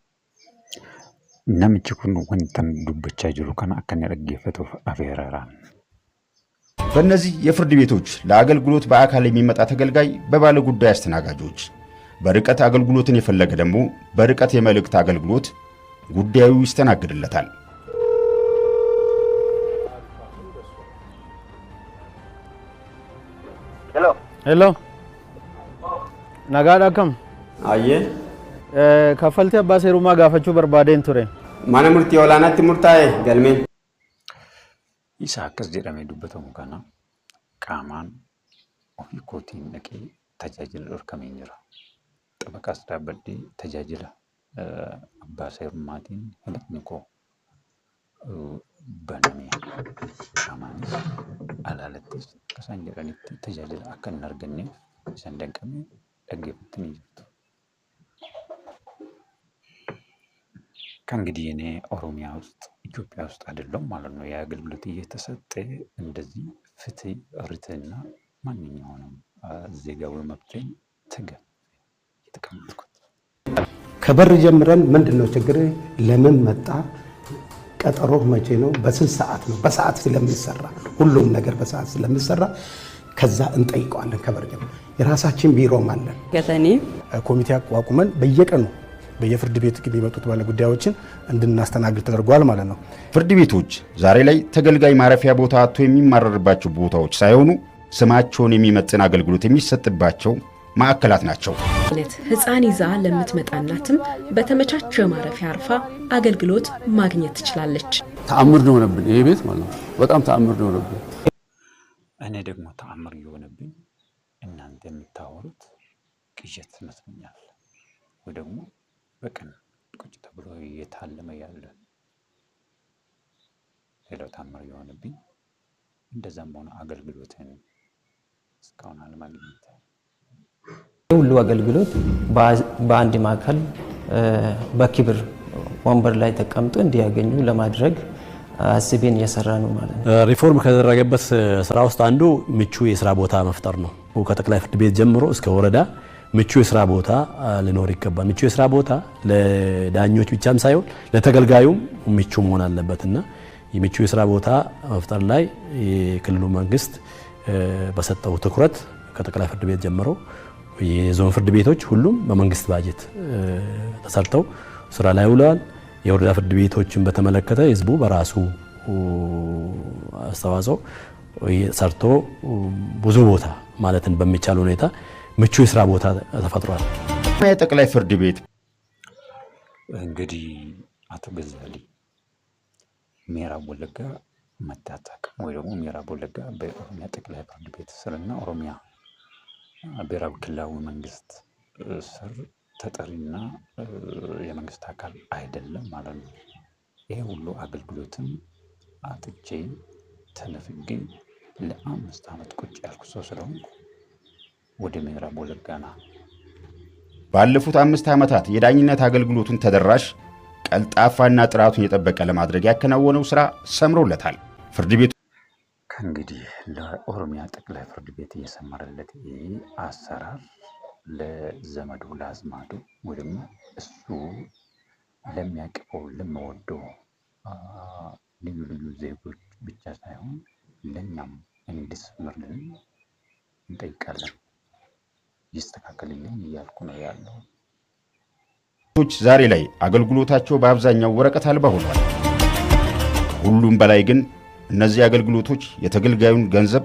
namichi kun wantan dubbachaa jiru kana akka inni dhaggeeffatuuf afeeraraan በእነዚህ የፍርድ ቤቶች ለአገልግሎት በአካል የሚመጣ ተገልጋይ በባለ ጉዳይ አስተናጋጆች፣ በርቀት አገልግሎትን የፈለገ ደግሞ በርቀት የመልእክት አገልግሎት ጉዳዩ ይስተናግድለታል። ሄሎ ነጋዳ ከም አየ ከፈልቲ አባ ሴሩማ ጋፈቹ በርባዴን ቱሬ ማነ ሙርቲ ወላናት ሙርታዬ ገልሜ isa akkas jedhamee dubbatamu kana qaamaan ofii kootiin dhaqee tajaajila dhorkamee jira. Xabaqaas dhaabbadhee tajaajila abbaa seerummaatiin hidhamni koo banamee qaamaanis alaalattis akkasaan jedhanitti tajaajila akka hin arganneef isaan danqamee dhaggeeffatanii jirtu. ከእንግዲህ እኔ ኦሮሚያ ውስጥ ኢትዮጵያ ውስጥ አይደለም ማለት ነው የአገልግሎት እየተሰጠ እንደዚህ ፍትህ ርትዕና ማንኛውንም ዜጋዊ መብትን ተገፍ የተቀመጥኩት ከበር ጀምረን ምንድነው ችግር ለምን መጣ ቀጠሮ መቼ ነው በስንት ሰዓት ነው በሰዓት ስለሚሰራ ሁሉም ነገር በሰዓት ስለሚሰራ ከዛ እንጠይቀዋለን ከበር ጀምረን የራሳችን ቢሮም አለን ገተኒ ኮሚቴ አቋቁመን በየቀኑ በየፍርድ ቤት የሚመጡት ባለ ጉዳዮችን እንድናስተናግድ ተደርጓል ማለት ነው። ፍርድ ቤቶች ዛሬ ላይ ተገልጋይ ማረፊያ ቦታ አጥቶ የሚማረርባቸው ቦታዎች ሳይሆኑ ስማቸውን የሚመጥን አገልግሎት የሚሰጥባቸው ማዕከላት ናቸው። ህፃን ይዛ ለምትመጣ እናትም በተመቻቸ ማረፊያ አርፋ አገልግሎት ማግኘት ትችላለች። ተአምር ነው ሆነብን ይሄ ቤት ማለት ነው። በጣም ተአምር ነው ሆነብን። እኔ ደግሞ ተአምር የሆነብኝ እናንተ የምታወሩት ቅዠት መስሎኛል ወይ ደግሞ በቀን ቁጭ ተብሎ እየታለመ ያለ ሌላው ታምር የሆነብኝ እንደዛም ሆነ አገልግሎትን እስካሁን አለማግኘት ሁሉ አገልግሎት በአንድ ማዕከል በክብር ወንበር ላይ ተቀምጦ እንዲያገኙ ለማድረግ አስቤን እየሰራ ነው ማለት ነው። ሪፎርም ከተደረገበት ስራ ውስጥ አንዱ ምቹ የስራ ቦታ መፍጠር ነው። ከጠቅላይ ፍርድ ቤት ጀምሮ እስከ ወረዳ ምቹ የስራ ቦታ ሊኖር ይገባል። ምቹ የስራ ቦታ ለዳኞች ብቻም ሳይሆን ለተገልጋዩም ምቹ መሆን አለበትና የምቹ የስራ ቦታ መፍጠር ላይ የክልሉ መንግስት በሰጠው ትኩረት ከጠቅላይ ፍርድ ቤት ጀምሮ የዞን ፍርድ ቤቶች ሁሉም በመንግስት ባጀት ተሰርተው ስራ ላይ ውለዋል። የወረዳ ፍርድ ቤቶችን በተመለከተ ህዝቡ በራሱ አስተዋጽኦ ሰርቶ ብዙ ቦታ ማለትን በሚቻል ሁኔታ ምቹ የስራ ቦታ ተፈጥሯል። የጠቅላይ ፍርድ ቤት እንግዲህ አቶ ገዛሊ ምዕራብ ወለጋ መታጠቅ ወይ ደግሞ ምዕራብ ወለጋ በኦሮሚያ ጠቅላይ ፍርድ ቤት ስርና ኦሮሚያ ብሔራዊ ክልላዊ መንግስት ስር ተጠሪና የመንግስት አካል አይደለም ማለት ነው። ይሄ ሁሉ አገልግሎትም አጥቼ ተነፍጌ ለ5 ዓመት ቁጭ ያልኩ ሰው ስለሆንኩ ወደ ምዕራብ ወለጋና ባለፉት 5 ዓመታት የዳኝነት አገልግሎቱን ተደራሽ ቀልጣፋና ጥራቱን የጠበቀ ለማድረግ ያከናወነው ስራ ሰምሮለታል። ፍርድ ቤቱ ከእንግዲህ ለኦሮሚያ ጠቅላይ ፍርድ ቤት እየሰመረለት አሰራር ለዘመዱ ለአዝማዱ ወይ ደግሞ እሱ ለሚያቅፈው ለሚወደው ልዩ ልዩ ዜጎች ብቻ ሳይሆን ለኛም እንዲሰምርልን እንጠይቃለን። ይስተካከልልኝ እያልኩ ነው ያለው። ዛሬ ላይ አገልግሎታቸው በአብዛኛው ወረቀት አልባ ሆኗል። ሁሉም በላይ ግን እነዚህ አገልግሎቶች የተገልጋዩን ገንዘብ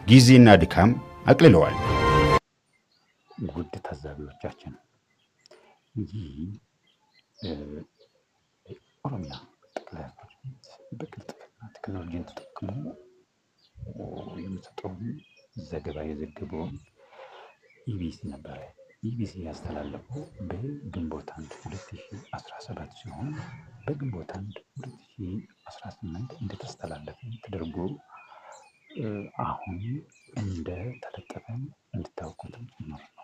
ጊዜና ድካም አቅልለዋል። ውድ ታዛቢዎቻችን ይህ ኦሮሚያ ጠቅላይ ፍርድ ቤት በቅልጥፍና ቴክኖሎጂን ተጠቅሞ የሚሰጠውን ዘገባ የዘገበውን ኢቢሲ ነበረ። ኢቢሲ ያስተላለፈው በግንቦት 1 2017 ሲሆን በግንቦት 1 2018 እንደተስተላለፈ ተደርጎ አሁን እንደተለጠፈ እንድታውቁትም ጭምር ነው።